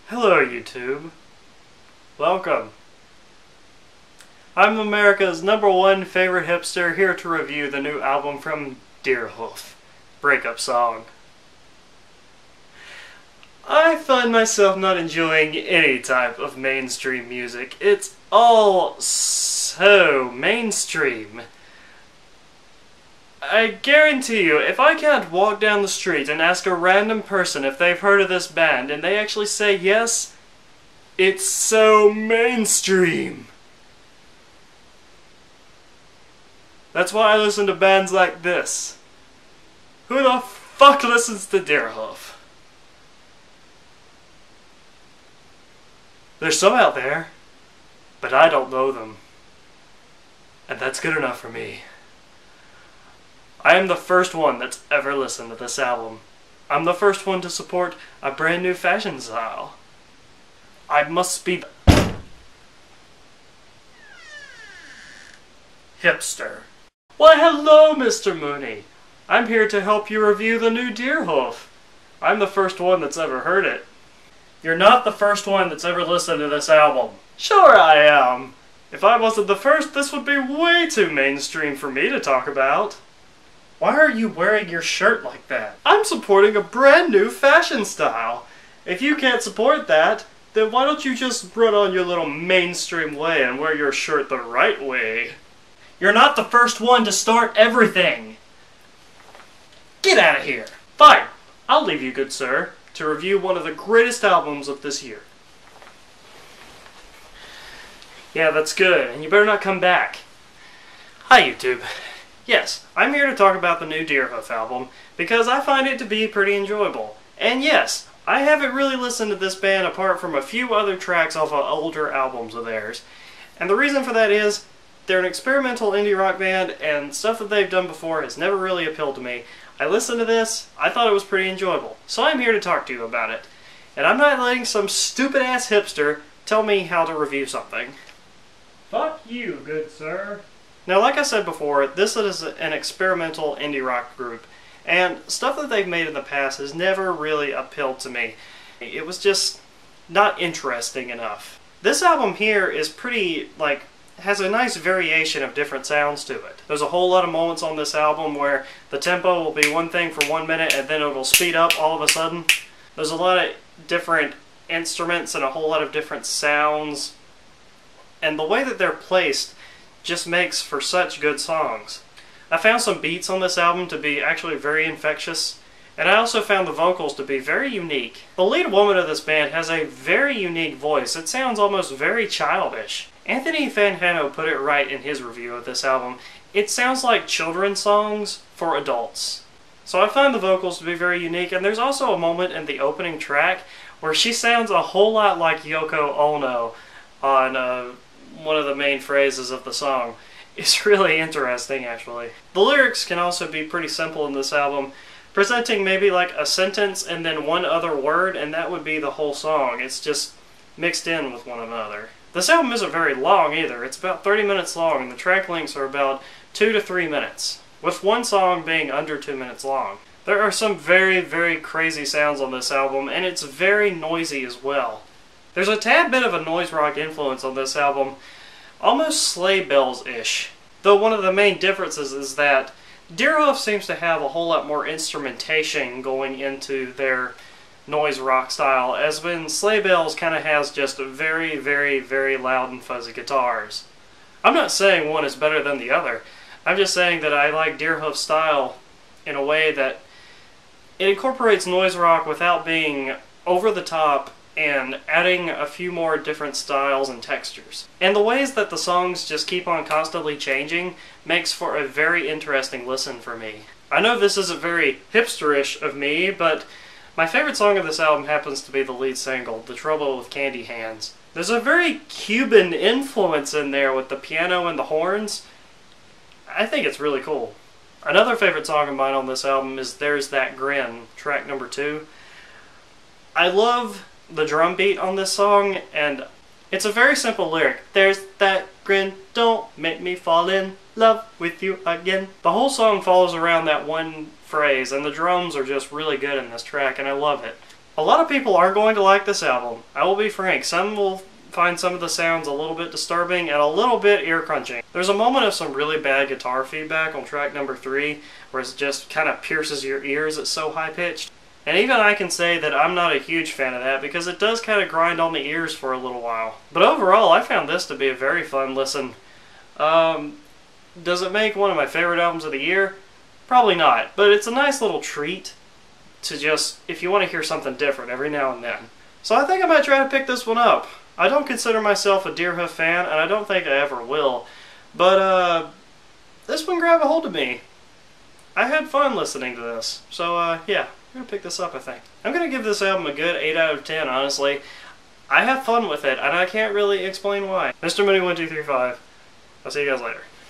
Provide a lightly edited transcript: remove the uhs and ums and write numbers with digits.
Hello YouTube. Welcome. I'm America's #1 favorite hipster, here to review the new album from Deerhoof Breakup song. I find myself not enjoying any type of mainstream music. It's all so mainstream. I guarantee you, if I can't walk down the street and ask a random person if they've heard of this band and they actually say yes, it's so mainstream. That's why I listen to bands like this. Who the fuck listens to Deerhoof? There's some out there, but I don't know them. And that's good enough for me. I am the first one that's ever listened to this album. I'm the first one to support a brand new fashion style. I must be the hipster. Why hello, Mr. Mooney. I'm here to help you review the new Deerhoof. I'm the first one that's ever heard it. You're not the first one that's ever listened to this album. Sure I am. If I wasn't the first, this would be way too mainstream for me to talk about. Why are you wearing your shirt like that? I'm supporting a brand new fashion style. If you can't support that, then why don't you just run on your little mainstream way and wear your shirt the right way? You're not the first one to start everything. Get out of here. Fine, I'll leave you, good sir, to review one of the greatest albums of this year. Yeah, that's good, and you better not come back. Hi, YouTube. Yes, I'm here to talk about the new Deerhoof album because I find it to be pretty enjoyable. And yes, I haven't really listened to this band apart from a few other tracks off of older albums of theirs. And the reason for that is, they're an experimental indie rock band and stuff that they've done before has never really appealed to me. I listened to this, I thought it was pretty enjoyable, so I'm here to talk to you about it. And I'm not letting some stupid ass hipster tell me how to review something. Fuck you, good sir. Now, like I said before, this is an experimental indie rock group, and stuff that they've made in the past has never really appealed to me. It was just not interesting enough. This album here is pretty, has a nice variation of different sounds to it. There's a whole lot of moments on this album where the tempo will be one thing for 1 minute and then it'll speed up all of a sudden. There's a lot of different instruments and a whole lot of different sounds, and the way that they're placed just makes for such good songs. I found some beats on this album to be actually very infectious, and I also found the vocals to be very unique. The lead woman of this band has a very unique voice. It sounds almost very childish. Anthony Fantano put it right in his review of this album. It sounds like children's songs for adults. So I find the vocals to be very unique, and there's also a moment in the opening track where she sounds a whole lot like Yoko Ono on one of the main phrases of the song. It's really interesting, actually. The lyrics can also be pretty simple in this album, presenting maybe like a sentence and then one other word, and that would be the whole song. It's just mixed in with one another. This album isn't very long either. It's about 30 minutes long, and the track lengths are about 2 to 3 minutes, with one song being under 2 minutes long. There are some very, very crazy sounds on this album, and it's very noisy as well. There's a tad bit of a noise rock influence on this album, almost sleigh bells-ish. Though one of the main differences is that Deerhoof seems to have a whole lot more instrumentation going into their noise rock style, as when Sleigh Bells kind of has just very, very, very loud and fuzzy guitars. I'm not saying one is better than the other. I'm just saying that I like Deerhoof's style in a way that it incorporates noise rock without being over the top and adding a few more different styles and textures. And the ways that the songs just keep on constantly changing makes for a very interesting listen for me. I know this isn't very hipsterish of me, but my favorite song of this album happens to be the lead single, The Trouble with Candy Hands. There's a very Cuban influence in there with the piano and the horns. I think it's really cool. Another favorite song of mine on this album is There's That Grin, track number 2. I love the drum beat on this song, and it's a very simple lyric. There's that grin, don't make me fall in love with you again. The whole song follows around that one phrase, and the drums are just really good in this track, and I love it. A lot of people aren't going to like this album. I will be frank, some will find some of the sounds a little bit disturbing and a little bit ear-crunching. There's a moment of some really bad guitar feedback on track number 3 where it just kind of pierces your ears, it's so high-pitched. And even I can say that I'm not a huge fan of that because it does kind of grind on the ears for a little while. But overall, I found this to be a very fun listen. Does it make one of my favorite albums of the year? Probably not, but it's a nice little treat to just, if you want to hear something different every now and then. So I think I might try to pick this one up. I don't consider myself a Deerhoof fan, and I don't think I ever will, but this one grabbed a hold of me. I had fun listening to this, so yeah, I'm going to pick this up, I think. I'm going to give this album a good 8 out of 10, honestly. I have fun with it, and I can't really explain why. Mr. Mooney 1235. I'll see you guys later.